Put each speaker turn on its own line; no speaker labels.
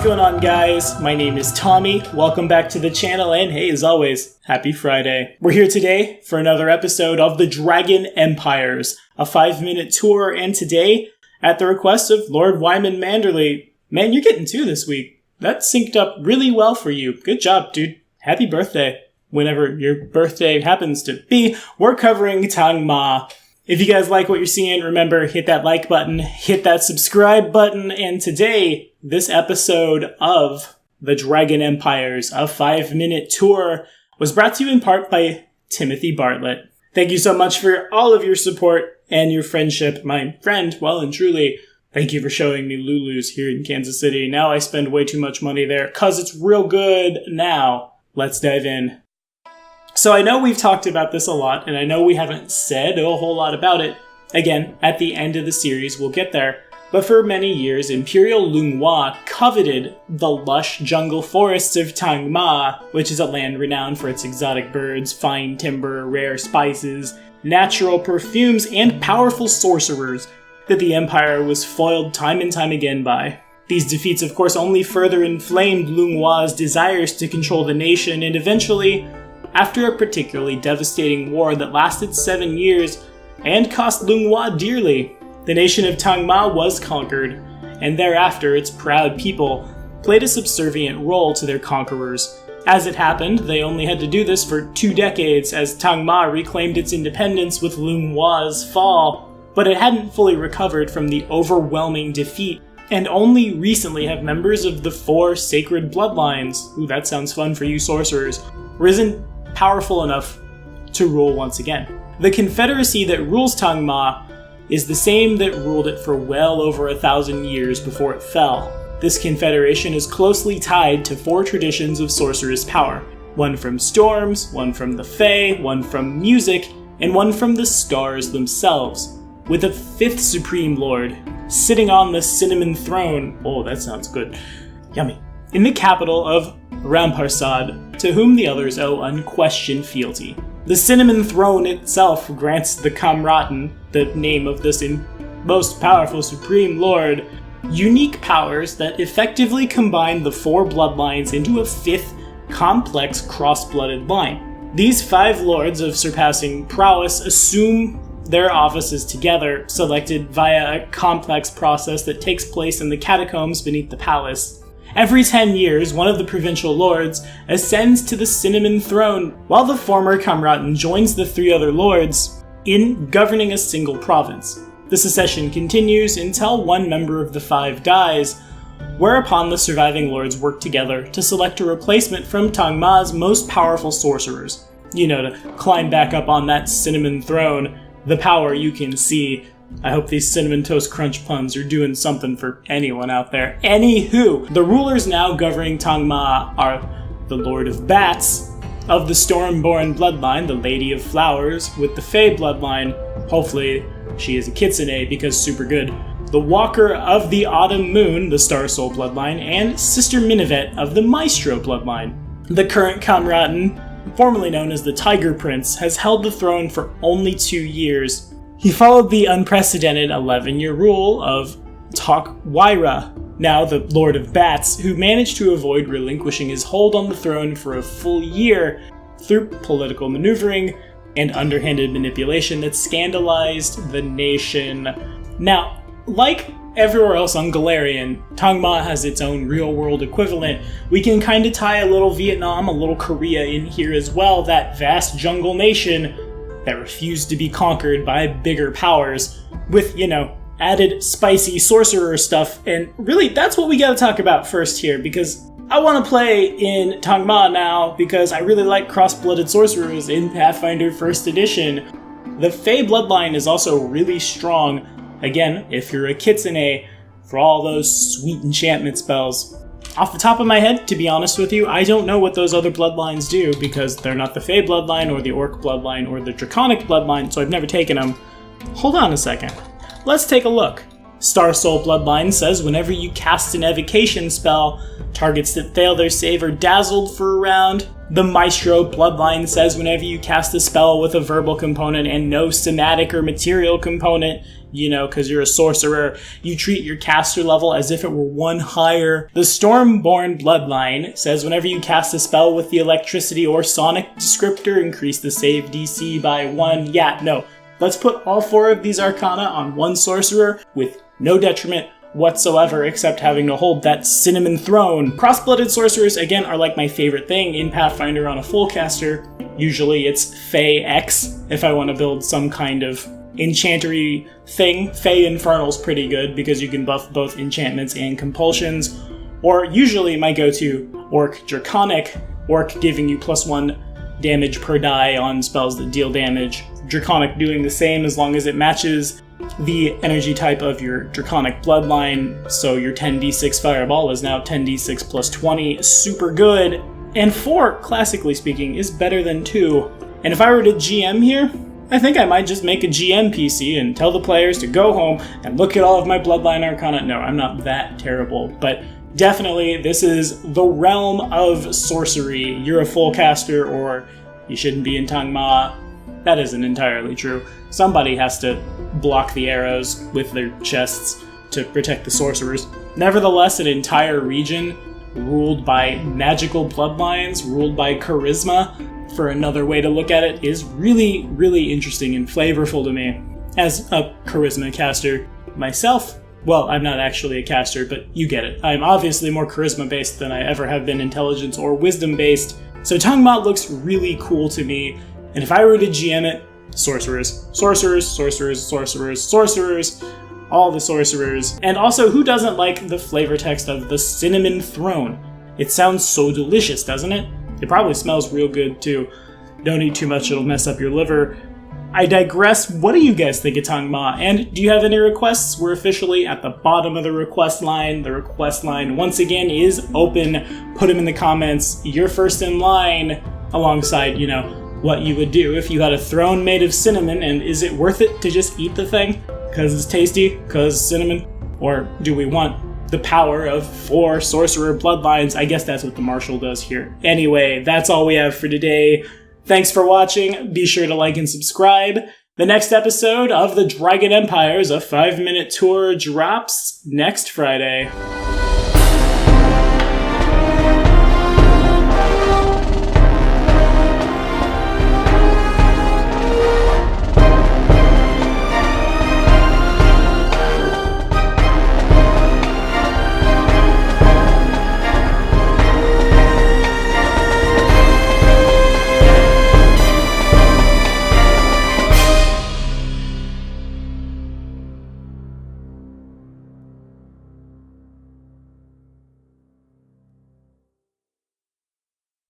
What's going on, guys? My name is Tommy. Welcome back to the channel, and hey, as always, happy Friday. We're here today for another episode of The Dragon Empires, a 5-minute tour, and today, at the request of Lord Wyman Manderley, man, you're getting 2 this week. That synced up really well for you. Good job, dude. Happy birthday. Whenever your birthday happens to be, we're covering Dtang Ma. If you guys like what you're seeing, remember, hit that like button, hit that subscribe button, and today, this episode of The Dragon Empires, a 5-minute tour, was brought to you in part by Timothy Bartlett. Thank you so much for all of your support and your friendship. My friend, well and truly, thank you for showing me Lulu's here in Kansas City. Now I spend way too much money there, cause it's real good. Now, let's dive in. So I know we've talked about this a lot, and I know we haven't said a whole lot about it. Again, at the end of the series, we'll get there. But for many years, Imperial Lunghua coveted the lush jungle forests of Dtang Ma, which is a land renowned for its exotic birds, fine timber, rare spices, natural perfumes, and powerful sorcerers that the Empire was foiled time and time again by. These defeats, of course, only further inflamed Lunghua's desires to control the nation, and eventually, after a particularly devastating war that lasted 7 years and cost Lunghua dearly, the nation of Dtang Ma was conquered, and thereafter its proud people played a subservient role to their conquerors. As it happened, they only had to do this for 2 decades as Dtang Ma reclaimed its independence with Lunghua's fall, but it hadn't fully recovered from the overwhelming defeat, and only recently have members of the 4 sacred bloodlines, ooh, that sounds fun for you sorcerers, risen powerful enough to rule once again. The confederacy that rules Dtang Ma is the same that ruled it for well over 1,000 years before it fell. This confederation is closely tied to 4 traditions of sorcerous power. One from storms, one from the Fae, one from music, and one from the stars themselves, with a 5th Supreme Lord sitting on the Cinnamon Throne, oh that sounds good, yummy, in the capital of Ramparsad, to whom the others owe unquestioned fealty. The Cinnamon Throne itself grants the Kamraten, the name of this most powerful Supreme Lord, unique powers that effectively combine the 4 bloodlines into a 5th complex cross-blooded line. These 5 lords of surpassing prowess assume their offices together, selected via a complex process that takes place in the catacombs beneath the palace. Every 10 years, one of the provincial lords ascends to the Cinnamon Throne, while the former Kamraten joins the 3 other lords in governing a single province. The succession continues until one member of the 5 dies, whereupon the surviving lords work together to select a replacement from Dtang Ma's most powerful sorcerers. You know, to climb back up on that Cinnamon Throne, the power you can see. I hope these Cinnamon Toast Crunch puns are doing something for anyone out there. Anywho, the rulers now governing Dtang Ma are the Lord of Bats, of the Stormborn bloodline, the Lady of Flowers, with the Fae bloodline, hopefully she is a Kitsune because super good, the Walker of the Autumn Moon, the Star Soul bloodline, and Sister Minivet of the Maestro bloodline. The current Kamraten, formerly known as the Tiger Prince, has held the throne for only 2 years. He followed the unprecedented 11-year rule of Takwaira, now the Lord of Bats, who managed to avoid relinquishing his hold on the throne for a full year through political maneuvering and underhanded manipulation that scandalized the nation. Now, like everywhere else on Galarian, Dtang Ma has its own real-world equivalent. We can kind of tie a little Vietnam, a little Korea in here as well, that vast jungle nation that refused to be conquered by bigger powers with, you know, added spicy sorcerer stuff. And really, that's what we gotta talk about first here, because I want to play in Dtang Ma now because I really like cross-blooded sorcerers in Pathfinder 1st Edition. The Fae bloodline is also really strong, again, if you're a Kitsune, for all those sweet enchantment spells. Off the top of my head, to be honest with you, I don't know what those other bloodlines do because they're not the Fae bloodline or the Orc bloodline or the Draconic bloodline, so I've never taken them. Hold on a second. Let's take a look. Star Soul bloodline says whenever you cast an evocation spell, targets that fail their save are dazzled for a round. The Maestro bloodline says whenever you cast a spell with a verbal component and no somatic or material component, because you're a sorcerer, you treat your caster level as if it were one higher. The Stormborn Bloodline says whenever you cast a spell with the electricity or sonic descriptor, increase the save DC by 1. Yeah, no. Let's put all 4 of these arcana on one sorcerer with no detriment whatsoever except having to hold that cinnamon throne. Cross-blooded sorcerers, again, are like my favorite thing in Pathfinder on a full caster. Usually it's Fey X if I want to build some kind of enchantery thing. Fey Infernal's pretty good because you can buff both enchantments and compulsions. Or usually my go-to, Orc Draconic. Orc giving you +1 damage per die on spells that deal damage. Draconic doing the same as long as it matches the energy type of your Draconic bloodline. So your 10d6 fireball is now 10d6 plus 20. Super good. And 4, classically speaking, is better than 2. And if I were to GM here, I think I might just make a GM PC and tell the players to go home and look at all of my bloodline arcana. No, I'm not that terrible, but definitely this is the realm of sorcery. You're a full caster or you shouldn't be in Dtang Ma. That isn't entirely true. Somebody has to block the arrows with their chests to protect the sorcerers. Nevertheless, an entire region ruled by magical bloodlines, ruled by charisma, for another way to look at it, is really, really interesting and flavorful to me. As a charisma caster myself, well, I'm not actually a caster, but you get it. I'm obviously more charisma-based than I ever have been intelligence or wisdom-based, so Dtang Ma looks really cool to me, and if I were to GM it, sorcerers. Sorcerers, sorcerers, sorcerers, sorcerers, all the sorcerers. And also, who doesn't like the flavor text of the cinnamon throne? It sounds so delicious, doesn't it? It probably smells real good, too. Don't eat too much, it'll mess up your liver. I digress. What do you guys think of Dtang Ma? And do you have any requests? We're officially at the bottom of the request line. The request line, once again, is open. Put them in the comments. You're first in line, alongside, what you would do if you had a throne made of cinnamon, and is it worth it to just eat the thing? Because it's tasty? Because cinnamon? Or do we want the power of 4 sorcerer bloodlines? I guess that's what the Marshal does here. Anyway, that's all we have for today. Thanks for watching. Be sure to like and subscribe. The next episode of the Dragon Empires, a 5-minute tour, drops next Friday.